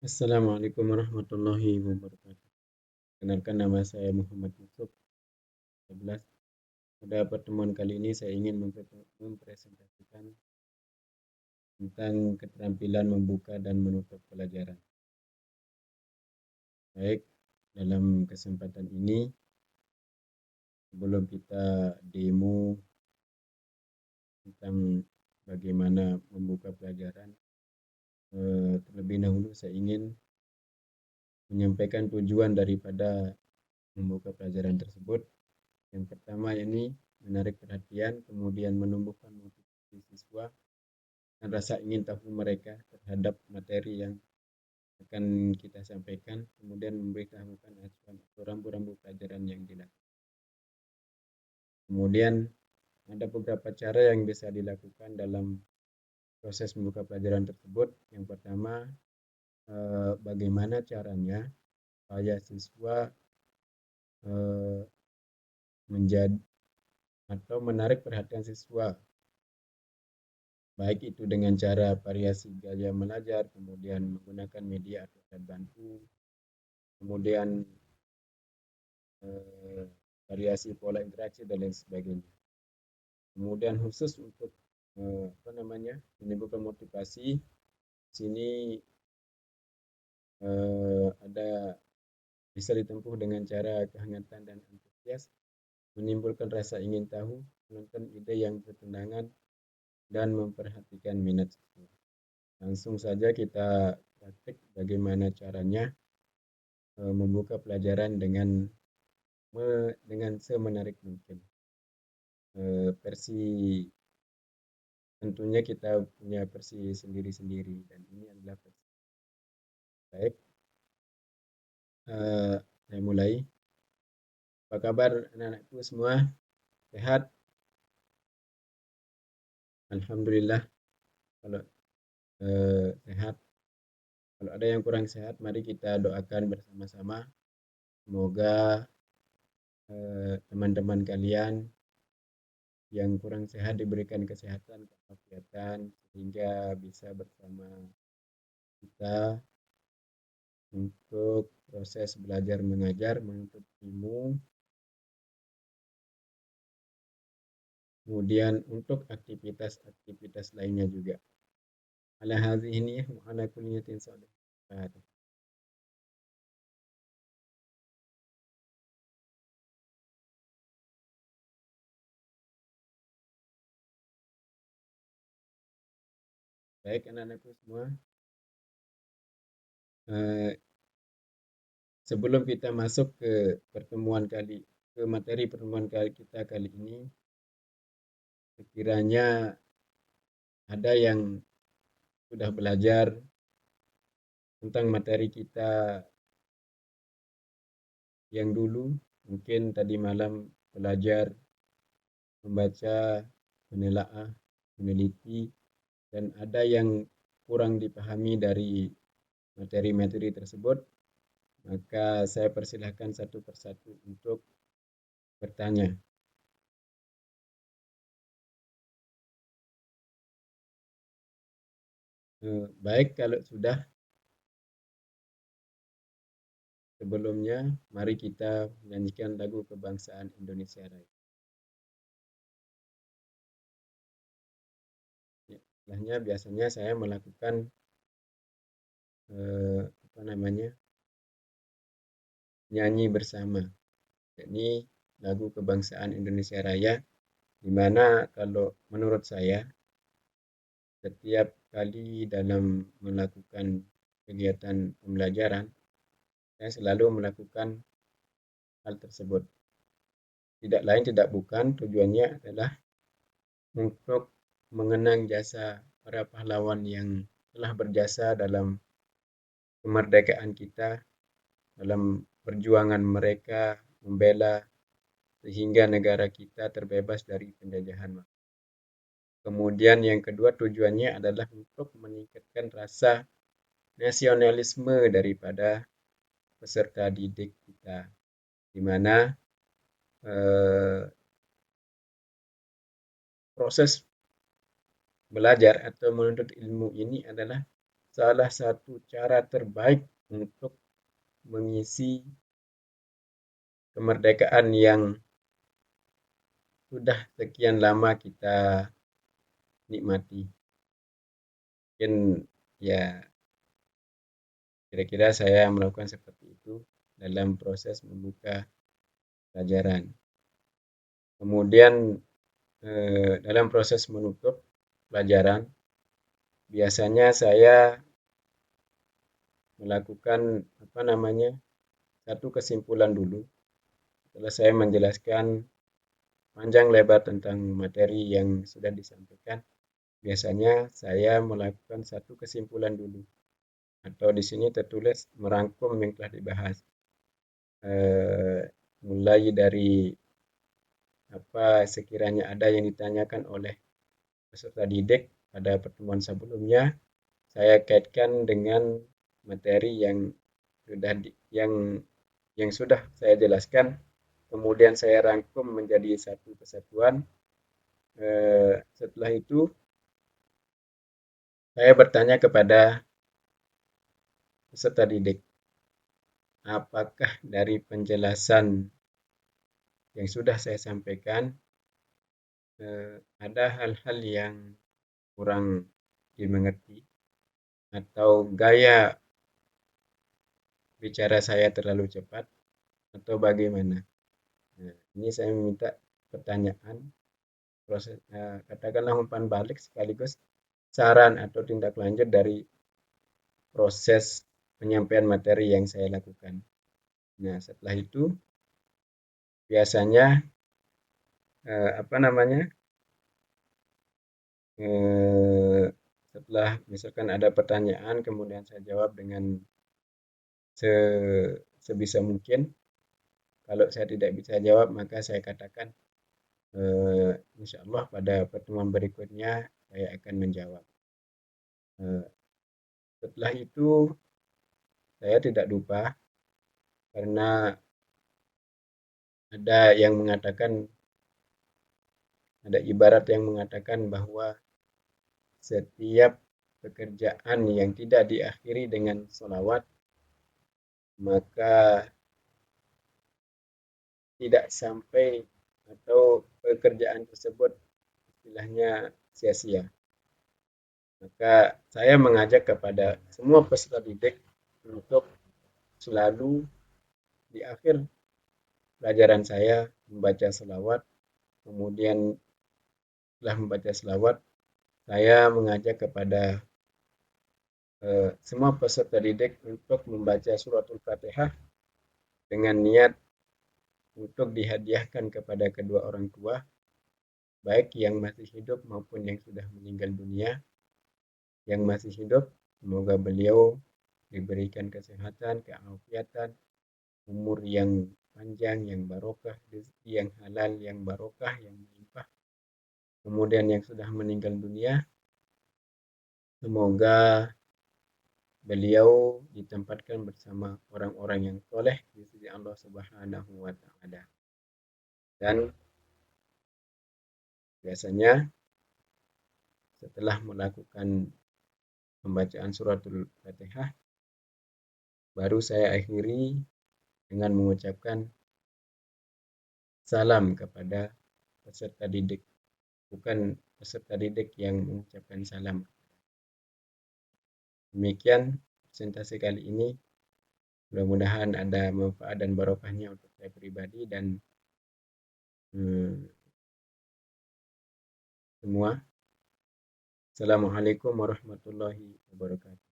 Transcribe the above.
Assalamualaikum warahmatullahi wabarakatuh. Kenalkan nama saya Muhammad Yusuf 11. Pada pertemuan kali ini saya ingin mempresentasikan tentang keterampilan membuka dan menutup pelajaran. Baik, dalam kesempatan ini sebelum kita demo tentang bagaimana membuka pelajaran, terlebih dahulu saya ingin menyampaikan tujuan daripada membuka pelajaran tersebut. Yang pertama ini menarik perhatian, kemudian menumbuhkan motivasi siswa dan rasa ingin tahu mereka terhadap materi yang akan kita sampaikan, kemudian memberitahukan acuan atau rambu-rambu pelajaran yang dilakukan. Kemudian ada beberapa cara yang bisa dilakukan dalam proses membuka pelajaran tersebut. Yang pertama, bagaimana caranya supaya siswa menjadi atau menarik perhatian siswa, baik itu dengan cara variasi gaya belajar, kemudian menggunakan media atau alat bantu, kemudian variasi pola interaksi dan lain sebagainya. Kemudian khusus untuk menimbulkan motivasi, sini ada bisa ditempuh dengan cara kehangatan dan antusias, menimbulkan rasa ingin tahu, menonton ide yang bertentangan, dan memperhatikan minat siswa. Langsung saja kita praktik bagaimana caranya membuka pelajaran dengan semenarik mungkin. Versi tentunya kita punya versi sendiri-sendiri dan ini adalah versi baik. Saya mulai. Apa kabar anak-anakku semua? Sehat? Alhamdulillah. Kalau sehat. Kalau ada yang kurang sehat, mari kita doakan bersama-sama. Semoga teman-teman kalian yang kurang sehat diberikan kesehatan, keafiatan, sehingga bisa bersama kita untuk proses belajar mengajar, menuntut ilmu. Kemudian untuk aktivitas lainnya juga. Ala hadhihi niyyah wa ala kulli niyatin salih. Baik anak-anakku semua, sebelum kita masuk ke materi pertemuan kita kali ini, sekiranya ada yang sudah belajar tentang materi kita yang dulu, mungkin tadi malam belajar membaca, menelaah, meneliti, dan ada yang kurang dipahami dari materi-materi tersebut, maka saya persilahkan satu persatu untuk bertanya. Baik, kalau sudah, sebelumnya mari kita menyanyikan lagu kebangsaan Indonesia Raya. Setelahnya biasanya saya melakukan nyanyi bersama. Ini lagu kebangsaan Indonesia Raya, di mana kalau menurut saya setiap kali dalam melakukan kegiatan pembelajaran, saya selalu melakukan hal tersebut. Tidak lain tidak bukan, tujuannya adalah untuk mengenang jasa para pahlawan yang telah berjasa dalam kemerdekaan kita, dalam perjuangan mereka membela sehingga negara kita terbebas dari penjajahan. Kemudian yang kedua tujuannya adalah untuk meningkatkan rasa nasionalisme daripada peserta didik kita, di mana proses belajar atau menuntut ilmu ini adalah salah satu cara terbaik untuk mengisi kemerdekaan yang sudah sekian lama kita nikmati. Mungkin ya kira-kira saya melakukan seperti itu dalam proses membuka pelajaran. Kemudian dalam proses menutup pelajaran, biasanya saya melakukan satu kesimpulan dulu. Setelah saya menjelaskan panjang lebar tentang materi yang sudah disampaikan, biasanya saya melakukan satu kesimpulan dulu. Atau di sini tertulis merangkum yang telah dibahas. Mulai dari apa sekiranya ada yang ditanyakan oleh peserta didik pada pertemuan sebelumnya, saya kaitkan dengan materi yang sudah saya jelaskan, kemudian saya rangkum menjadi satu kesatuan. Setelah itu saya bertanya kepada peserta didik, apakah dari penjelasan yang sudah saya sampaikan ada hal-hal yang kurang dimengerti atau gaya bicara saya terlalu cepat atau bagaimana. Nah, ini saya meminta pertanyaan, proses katakanlah umpan balik sekaligus saran atau tindak lanjut dari proses penyampaian materi yang saya lakukan. Nah, setelah itu biasanya setelah misalkan ada pertanyaan, kemudian saya jawab dengan sebisa mungkin. Kalau saya tidak bisa jawab, maka saya katakan insya Allah pada pertemuan berikutnya saya akan menjawab. Setelah itu saya tidak lupa, karena ada ibarat yang mengatakan bahwa setiap pekerjaan yang tidak diakhiri dengan sholawat maka tidak sampai atau pekerjaan tersebut istilahnya sia-sia. Maka saya mengajak kepada semua peserta didik untuk selalu di akhir pelajaran saya membaca selawat. Kemudian setelah membaca selawat, saya mengajak kepada semua peserta didik untuk membaca suratul Fatihah dengan niat untuk dihadiahkan kepada kedua orang tua, baik yang masih hidup maupun yang sudah meninggal dunia. Yang masih hidup, semoga beliau diberikan kesehatan, keafiatan, umur yang panjang, yang barokah, rezeki yang halal, yang barokah, yang melimpah. Kemudian yang sudah meninggal dunia, semoga beliau ditempatkan bersama orang-orang yang soleh di sisi Allah Subhanahu wa Ta'ala. Dan biasanya setelah melakukan pembacaan suratul Fatihah, baru saya akhiri dengan mengucapkan salam kepada peserta didik, bukan peserta didik yang mengucapkan salam. Demikian presentasi kali ini. Mudah-mudahan ada manfaat dan barokahnya untuk saya pribadi dan semua. Assalamualaikum warahmatullahi wabarakatuh.